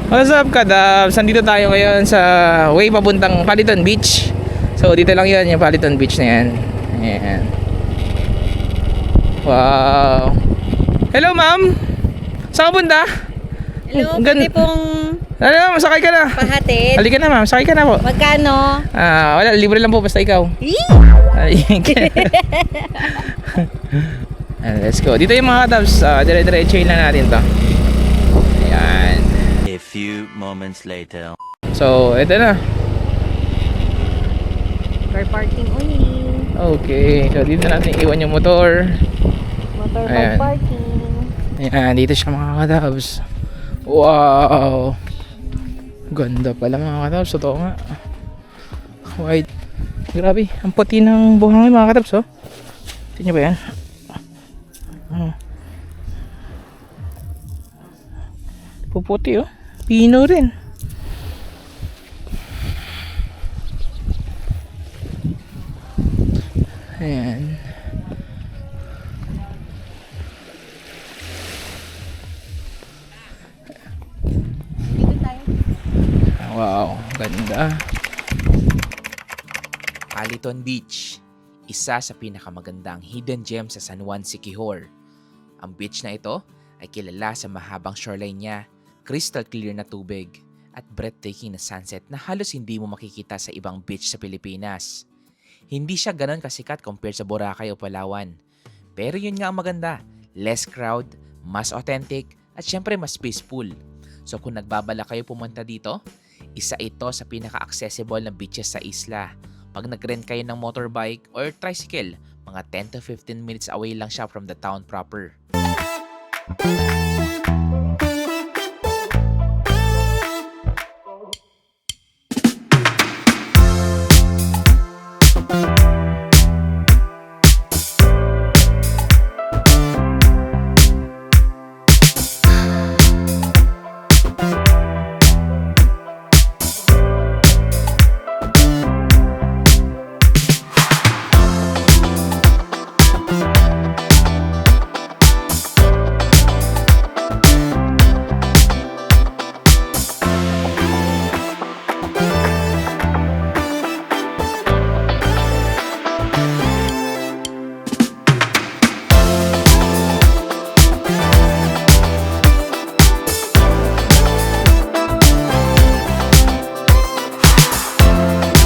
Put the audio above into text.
What's up, Kadabs? Nandito tayo ngayon sa way papuntang Paliton Beach. So dito lang yun, yung Paliton Beach na yan. Ayan. Wow. Hello, ma'am. Saan ka punta? Hello, pwede pong Ano, sakay ka na. pahatid. Halika na, ma'am. Sakay ka na po. Magkano? Wala, libre lang po basta ikaw. Let's go. Dito yung mga Kadabs. Dire-diretso na natin to. Ayan. A few moments later. So, ito na. Car parking only. Okay. So, dito natin iwan yung motor. Motor Ayan. car parking. Ayan, dito siya mga Kadabs. Wow! Ganda pala mga Kadabs. Totoo nga. Wide. Grabe. Ang puti ng buhangin mga Kadabs, oh. Tingnan nyo ba yan? Puputi, oh. Pino rin. Ayan. Dito tayo. Wow, ganda. Paliton Beach, isa sa pinakamagandang hidden gem sa San Juan, Siquijor. Ang beach na ito ay kilala sa mahabang shoreline niya, crystal clear na tubig, at breathtaking na sunset na halos hindi mo makikita sa ibang beach sa Pilipinas. Hindi siya ganon kasikat compared sa Boracay o Palawan. Pero yun nga ang maganda, less crowd, mas authentic, at syempre mas peaceful. So kung nagbabala kayo pumunta dito, isa ito sa pinaka-accessible na beaches sa isla. Pag nag-rent kayo ng motorbike or tricycle, mga 10 to 15 minutes away lang siya from the town proper.